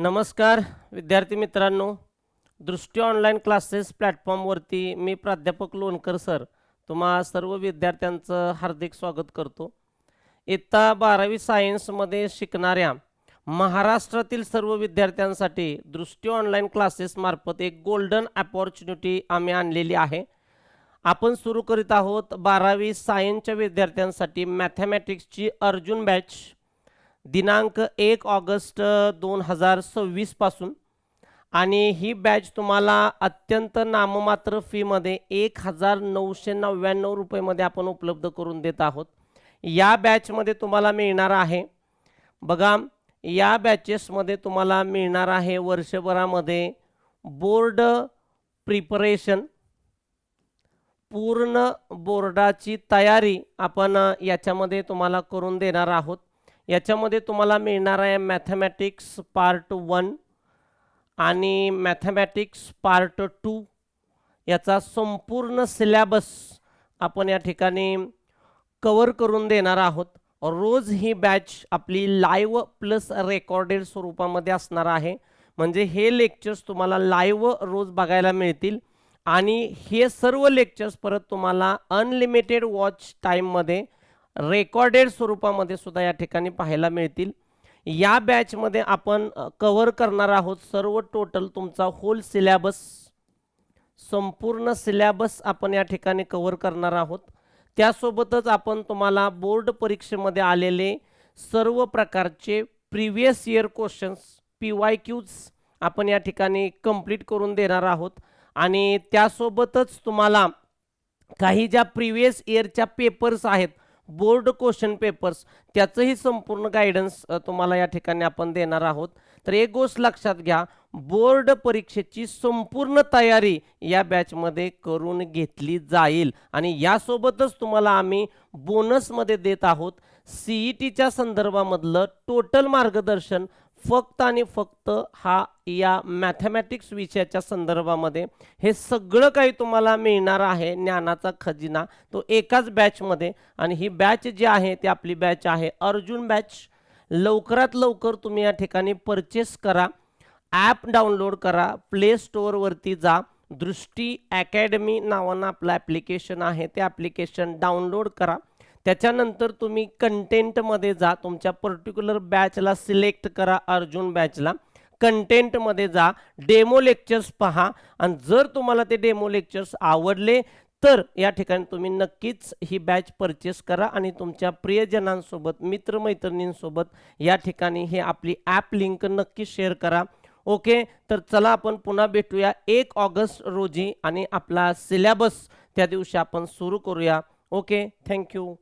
नमस्कार विद्यार्थी मित्रांनो, दृष्टी ऑनलाईन क्लासेस प्लॅटफॉर्मवरती मी प्राध्यापक लोणकर सर तुम्हा सर्व विद्यार्थ्यांचं हार्दिक स्वागत करतो। इयत्ता 12वी सायन्समध्ये शिकणाऱ्या महाराष्ट्रातील सर्व विद्यार्थ्यांसाठी दृष्टी ऑनलाईन क्लासेस मार्फत एक गोल्डन अपॉर्च्युनिटी आम्ही आणलेली आहे। आपण सुरू करीत आहोत 12वी सायन्सच्या विद्यार्थ्यांसाठी मॅथमॅटिक्सची अर्जुन बॅच दिनांक 1 ऑगस्ट 2026 पासून, आणि ही बॅच तुम्हाला अत्यंत नाममात्र फीमध्ये 1999 रुपयेमध्ये आपण उपलब्ध करून देत आहोत। या बॅचमध्ये तुम्हाला मिळणार आहे बघा, या बॅचेसमध्ये तुम्हाला मिळणार आहे वर्षभरामध्ये बोर्ड प्रिपरेशन, पूर्ण बोर्डाची तयारी आपण याच्यामध्ये तुम्हाला करून देणार आहोत। याच्यामध्ये तुम्हाला मिळणार आहे मॅथमॅटिक्स पार्ट 1 आणि मॅथमॅटिक्स पार्ट 2 याचा संपूर्ण सिलेबस आपण या ठिकाणी कव्हर करून देणार आहोत। रोज ही बॅच आपली लाईव्ह प्लस रेकॉर्डेड स्वरूपामध्ये असणार आहे, म्हणजे हे लेक्चर्स तुम्हाला लाईव्ह रोज बघायला मिळतील आणि हे सर्व लेक्चर्स परत तुम्हाला अनलिमिटेड वॉच टाईममध्ये रेकॉर्डेड स्वरूपामध्ये सुद्धा या ठिकाणी पाहायला मिळतील। या बॅचमध्ये आपण कव्हर करणार आहोत सर्व टोटल तुमचा होल सिलेबस, संपूर्ण सिलेबस आपण या ठिकाणी कव्हर करणार आहोत। त्यासोबतच आपण तुम्हाला बोर्ड परीक्षेमध्ये आलेले सर्व प्रकारचे प्रिव्हियस इयर क्वेश्चन्स PYQs आपण या ठिकाणी कंप्लीट करून देणार आहोत, आणि त्यासोबतच तुम्हाला काही ज्या प्रिव्हियस इयरच्या पेपर्स आहेत बोर्ड क्वेश्चन पेपर्स त्याचंही संपूर्ण गायडन्स तुम्हाला या ठिकाणी आपण देणार आहोत। तर एक गोष्ट लक्षात घ्या, बोर्ड परीक्षेची संपूर्ण तयारी या बॅचमध्ये करून घेतली जाईल, आणि यासोबतच तुम्हाला आम्ही बोनसमध्ये देत आहोत CETच्या संदर्भामधलं टोटल मार्गदर्शन फक्त आणि फक्त हा या मॅथमॅटिक्स विषयाच्या संदर्भामध्ये। हे सगळं काही तुम्हाला मिळणार आहे, ज्ञानाचा खजिना तो एकाच बॅचमध्ये, आणि ही बॅच जी आहे ती आपली बॅच आहे अर्जुन बॅच। लवकरात लवकर तुम्ही या ठिकाणी परचेस करा, ॲप डाउनलोड करा, प्ले स्टोअरवरती जा, दृष्टी अकॅडमी नावानं आपलं ॲप्लिकेशन आहे ते ॲप्लिकेशन डाउनलोड करा। त्याच्यानंतर तुम्ही कंटेंटमध्ये जा, तुमच्या पर्टिक्युलर बॅचला सिलेक्ट करा, अर्जुन बॅचला कंटेंटमध्ये जा, डेमो लेक्चर्स पहा, आणि जर तुम्हाला ते डेमो लेक्चर्स आवडले तर या ठिकाणी तुम्ही नक्कीच ही बॅच परचेस करा आणि तुमच्या प्रियजनांसोबत मित्रमैत्रिणींसोबत या ठिकाणी हे आपली ॲप लिंक नक्की शेअर करा। ओके, तर चला आपण पुन्हा भेटूया 1 ऑगस्ट रोजी, आणि आपला सिलेबस त्या दिवशी आपण सुरू करूया। Okay, thank you.